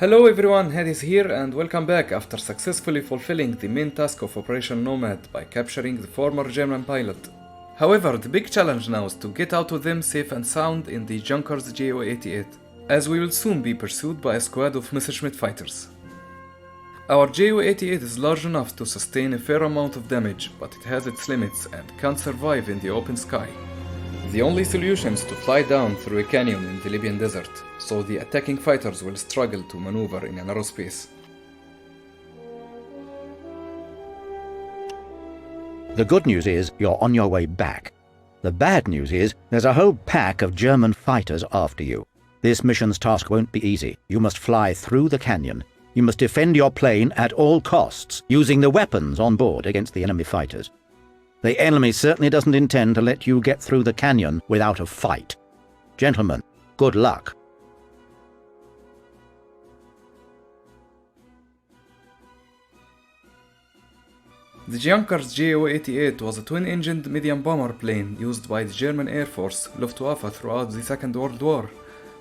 Hello everyone, Hadis here and welcome back after successfully fulfilling the main task of Operation Nomad by capturing the former German pilot. However, the big challenge now is to get out of them safe and sound in the Junkers JU-88, as we will soon be pursued by a squad of Messerschmitt fighters. Our JU-88 is large enough to sustain a fair amount of damage, but it has its limits and can't survive in the open sky. The only solution is to fly down through a canyon in the Libyan desert, so the attacking fighters will struggle to maneuver in a narrow space. The good news is you're on your way back. The bad news is there's a whole pack of German fighters after you. This mission's task won't be easy. You must fly through the canyon. You must defend your plane at all costs, using the weapons on board against the enemy fighters. The enemy certainly doesn't intend to let you get through the canyon without a fight. Gentlemen, good luck. The Junkers JU-88 was a twin-engined medium bomber plane used by the German Air Force Luftwaffe throughout the Second World War,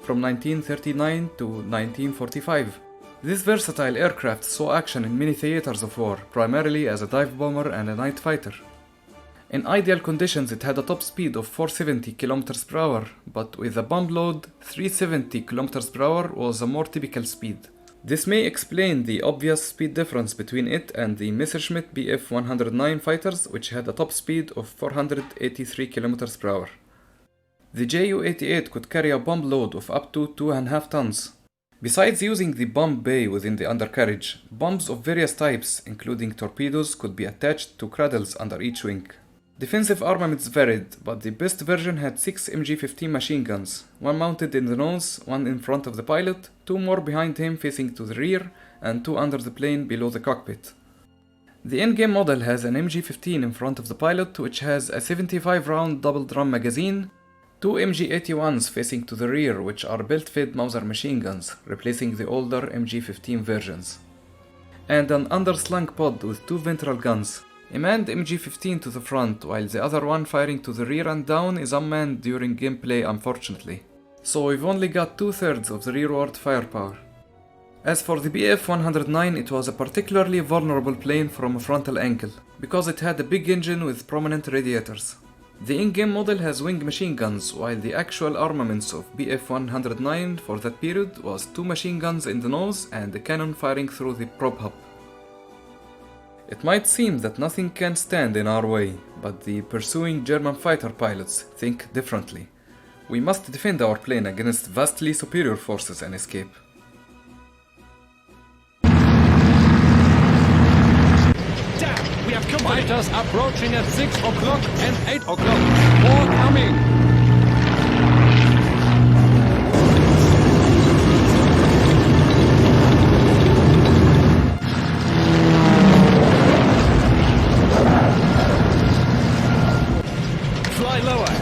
from 1939 to 1945. This versatile aircraft saw action in many theaters of war, primarily as a dive bomber and a night fighter. In ideal conditions it had a top speed of 470 km per hour, but with a bomb load, 370 km per hour was a more typical speed. This may explain the obvious speed difference between it and the Messerschmitt BF109 fighters, which had a top speed of 483 km per hour. The Ju-88 could carry a bomb load of up to 2.5 tons. Besides using the bomb bay within the undercarriage, bombs of various types, including torpedoes, could be attached to cradles under each wing. Defensive armaments varied, but the best version had 6 MG-15 machine guns, one mounted in the nose, one in front of the pilot, 2 more behind him facing to the rear, and 2 under the plane below the cockpit. The in-game model has an MG-15 in front of the pilot, which has a 75-round double-drum magazine, 2 MG-81s facing to the rear, which are belt-fed Mauser machine guns, replacing the older MG-15 versions, and an underslung pod with 2 ventral guns. A manned MG-15 to the front, while the other one firing to the rear and down is unmanned during gameplay, unfortunately. So we've only got 2/3 of the rearward firepower. As for the BF109, it was a particularly vulnerable plane from a frontal angle, because it had a big engine with prominent radiators. The in-game model has wing machine guns, while the actual armaments of BF109 for that period was 2 machine guns in the nose and a cannon firing through the prop hub. It might seem that nothing can stand in our way, but the pursuing German fighter pilots think differently. We must defend our plane against vastly superior forces and escape. Damn, we have fighters approaching at 6 o'clock and 8 o'clock. More coming.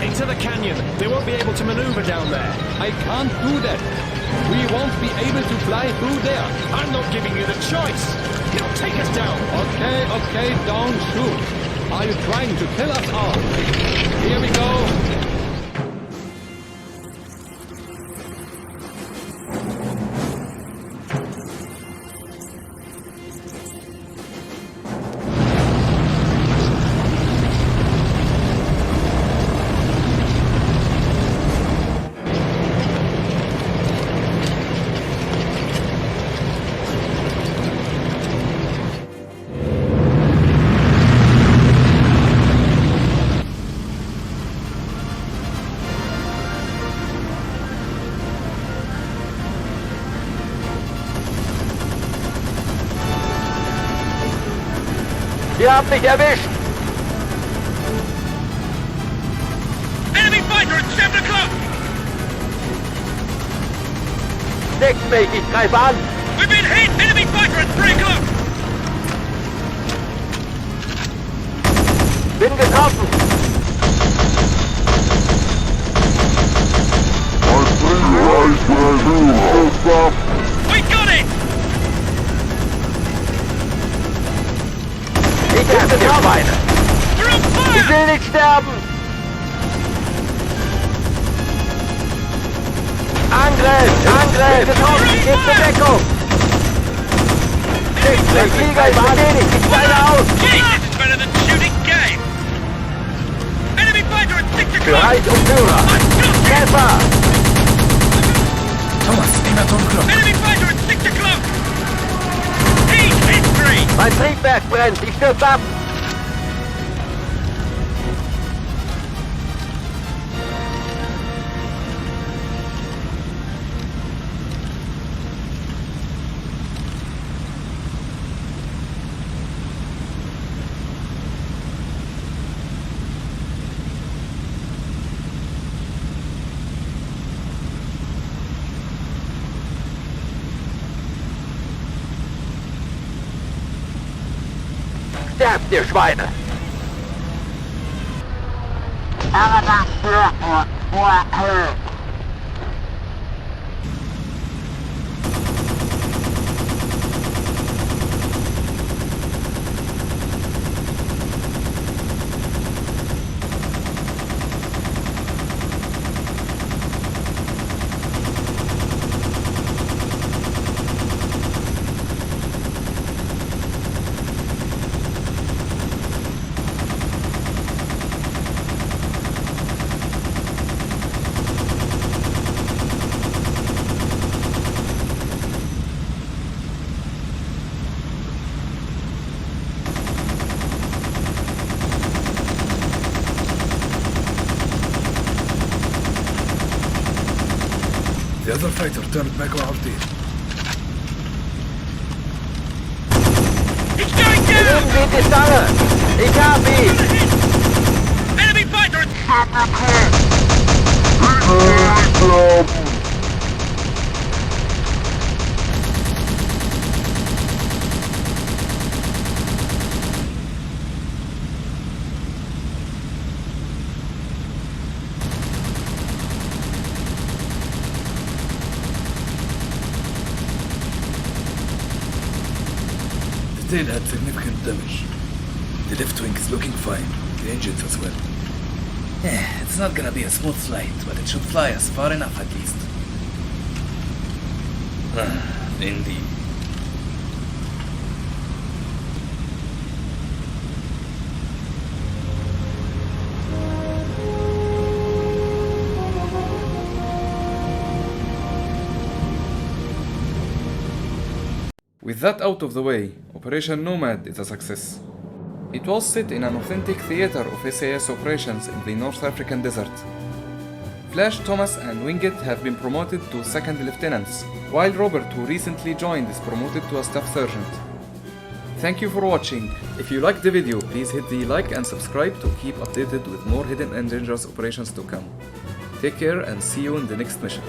Into the canyon. They won't be able to maneuver down there. I can't do that. We won't be able to fly through there. I'm not giving you the choice. He'll take us down. Okay, don't shoot. Are you trying to kill us all? Here we go. Wir haben mich erwischt! Enemy fighter at 7 o'clock! Deckt mich, ich greife an! We've been hit! Enemy fighter at 3 o'clock! Bin getroffen! We got it! Ich werde dir Beine! We're on fire! Ich will nicht sterben! Angriff! Angriff! Getroffen! Geht zur Deckung! Der Flieger ist erledigt. Ich steige aus. Jeez, this is better than shooting game. Enemy fighter at 6 o'clock. Bereich und Führer. Treffer. Thomas, aim at 1 o'clock. Enemy fighter at 6 o'clock. Heat history. Mein Triebwerk brennt. Ich stürze ab. Sterbt, ihr Schweine! The other fighter turned back around here. He's going down. Nehmen Sie die Stange! Ich hab ihn! Enemy fighter at The tail had significant damage. The left wing is looking fine, the engines as well. It's not gonna be a smooth flight, but it should fly us far enough at least. Indeed. With that out of the way, Operation Nomad is a success. It was set in an authentic theater of SAS operations in the North African desert. Flash, Thomas and Wingett have been promoted to second lieutenants, while Robert, who recently joined, is promoted to a staff sergeant. Thank you for watching. If you liked the video, please hit the like and subscribe to keep updated with more hidden and dangerous operations to come. Take care and see you in the next mission.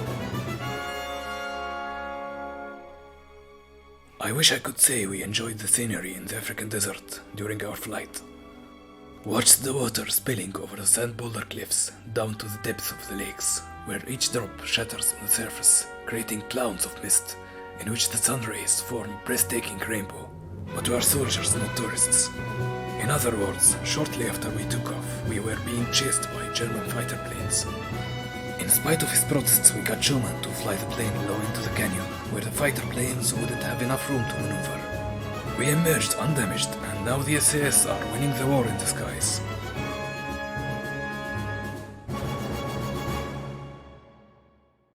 I wish I could say we enjoyed the scenery in the African desert during our flight. Watch the water spilling over the sand boulder cliffs down to the depths of the lakes, where each drop shatters on the surface, creating clouds of mist in which the sun rays form a breathtaking rainbow. But we are soldiers, not tourists. In other words, shortly after we took off, we were being chased by German fighter planes. In spite of his protests, we got Schumann to fly the plane low into the canyon, where the fighter planes wouldn't have enough room to maneuver. We emerged undamaged, and now the SAS are winning the war in the skies.